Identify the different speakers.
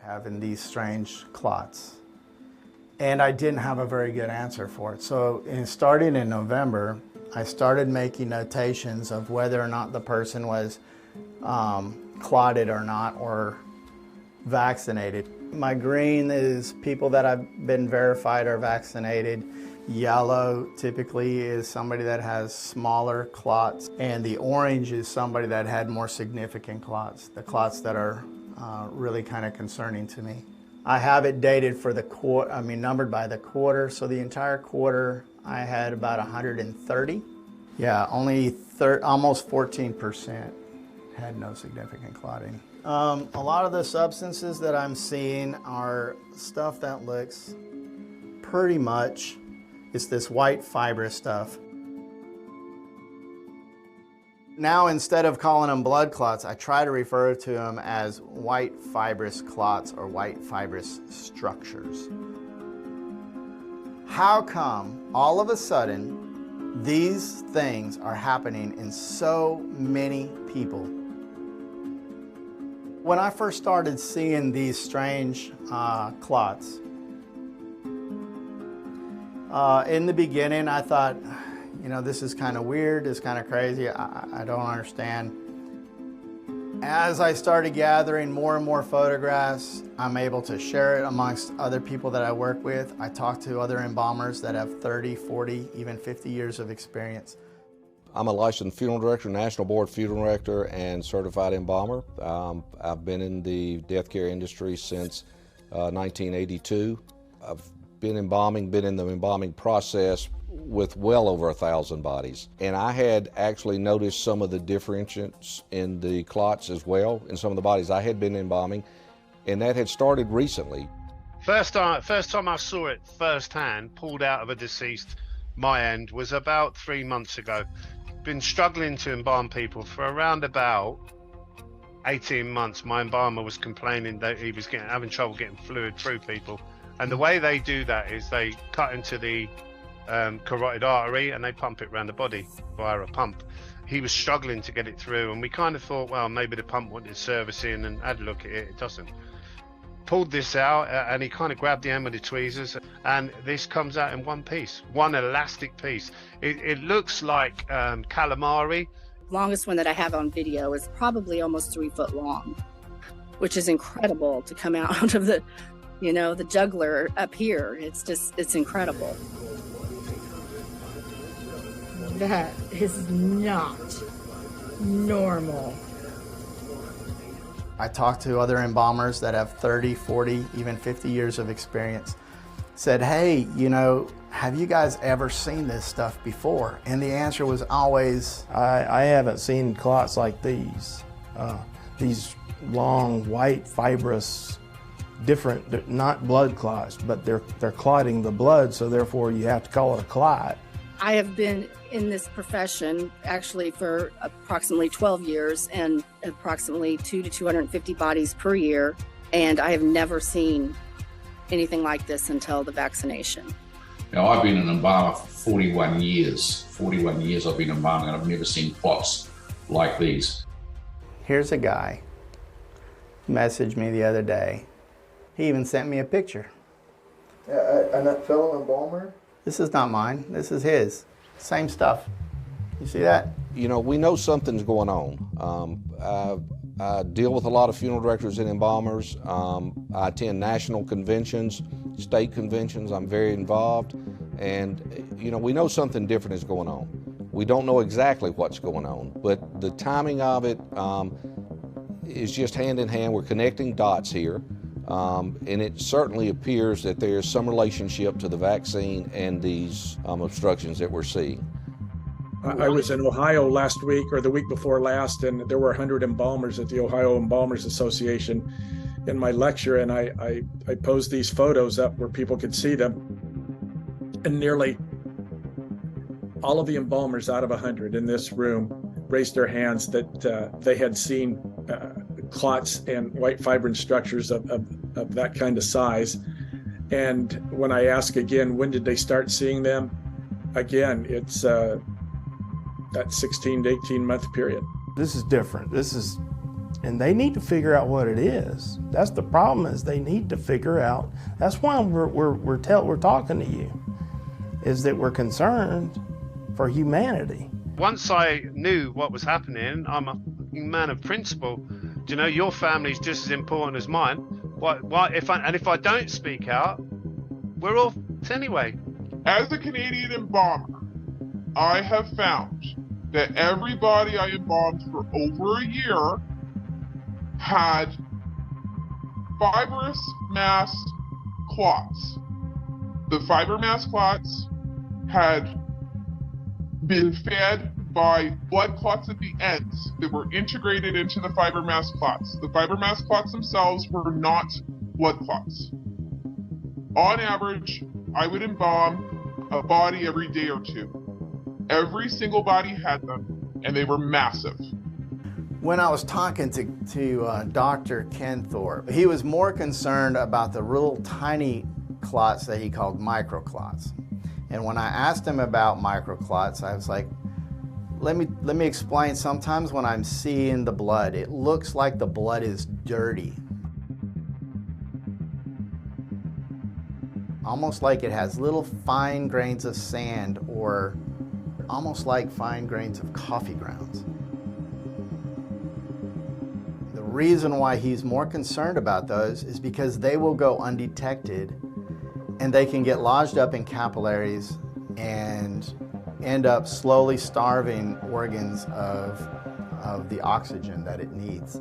Speaker 1: having these strange clots. And I didn't have a very good answer for it. So starting in November, I started making notations of whether or not the person was clotted or not, or vaccinated. My green is people that have been verified are vaccinated. Yellow typically is somebody that has smaller clots, and the orange is somebody that had more significant clots, the clots that are really kind of concerning to me. I have it dated for the quarter, numbered by the quarter, so the entire quarter I had about 130. Yeah, only almost 14% had no significant clotting. A lot of the substances that I'm seeing are stuff that looks pretty much, it's this white fibrous stuff. Now, instead of calling them blood clots, I try to refer to them as white fibrous clots or white fibrous structures. How come all of a sudden these things are happening in so many people? When I first started seeing these strange clots, in the beginning I thought, this is kind of weird, it's kind of crazy, I don't understand. As I started gathering more and more photographs, I'm able to share it amongst other people that I work with. I talk to other embalmers that have 30, 40, even 50 years of experience.
Speaker 2: I'm a licensed funeral director, National Board funeral director, and certified embalmer. I've been in the death care industry since 1982. I've been in the embalming process with well over 1,000 bodies. And I had actually noticed some of the differentiations in the clots as well in some of the bodies I had been embalming, and that had started recently.
Speaker 3: First time I saw it firsthand, pulled out of a deceased, my end, was about 3 months ago. Been struggling to embalm people for around about 18 months. My embalmer was complaining that he was having trouble getting fluid through people. And the way they do that is they cut into the carotid artery and they pump it around the body via a pump. He was struggling to get it through, and we kind of thought, well, maybe the pump wanted servicing, and had a look at it, it doesn't. Pulled this out and he kind of grabbed the end with the tweezers, and this comes out in one piece, one elastic piece. It looks like calamari.
Speaker 4: Longest one that I have on video is probably almost 3 foot long, which is incredible to come out of the jugular up here. It's incredible.
Speaker 5: That is not normal.
Speaker 1: I talked to other embalmers that have 30, 40, even 50 years of experience. Said, hey, have you guys ever seen this stuff before? And the answer was always,
Speaker 6: I haven't seen clots like these. These long, white, fibrous, different, not blood clots, but they're clotting the blood, so therefore you have to call it a clot.
Speaker 4: I have been in this profession actually for approximately 12 years and approximately 200 to 250 bodies per year, and I have never seen anything like this until the vaccination.
Speaker 7: Now, I've been an embalmer for 41 years. 41 years I've been embalming, and I've never seen clots like these.
Speaker 1: Here's a guy who messaged me the other day. He even sent me a picture.
Speaker 8: And that fellow embalmer?
Speaker 1: This is not mine, this is his. Same stuff. You see that?
Speaker 2: We know something's going on. I deal with a lot of funeral directors and embalmers. I attend national conventions, state conventions. I'm very involved. And, we know something different is going on. We don't know exactly what's going on, but the timing of it is just hand in hand. We're connecting dots here. And it certainly appears that there's some relationship to the vaccine and these obstructions that we're seeing.
Speaker 9: I was in Ohio last week or the week before last, and there were 100 embalmers at the Ohio Embalmers Association in my lecture, and I posed these photos up where people could see them, and nearly all of the embalmers out of 100 in this room raised their hands that they had seen clots and white fibrin structures of that kind of size. And when I ask again, when did they start seeing them? Again, it's that 16 to 18 month period.
Speaker 6: This is different. This is and they need to figure out what it is. That's the problem, is they need to figure out. That's why we're talking to you, is that we're concerned for humanity.
Speaker 3: Once I knew what was happening, I'm a man of principle. Do you know, your family's just as important as mine? If I don't speak out, we're all anyway.
Speaker 10: As a Canadian embalmer, I have found that everybody I embalmed for over a year had fibrous mass clots. The fiber mass clots had been fed by blood clots at the ends that were integrated into the fiber mass clots. The fiber mass clots themselves were not blood clots. On average, I would embalm a body every day or two. Every single body had them, and they were massive.
Speaker 1: When I was talking to Dr. Ken Thorpe, he was more concerned about the real tiny clots that he called microclots. And when I asked him about microclots, I was like, let me explain. Sometimes when I'm seeing the blood, it looks like the blood is dirty. Almost like it has little fine grains of sand, or almost like fine grains of coffee grounds. The reason why he's more concerned about those is because they will go undetected, and they can get lodged up in capillaries and end up slowly starving organs of the oxygen that it needs.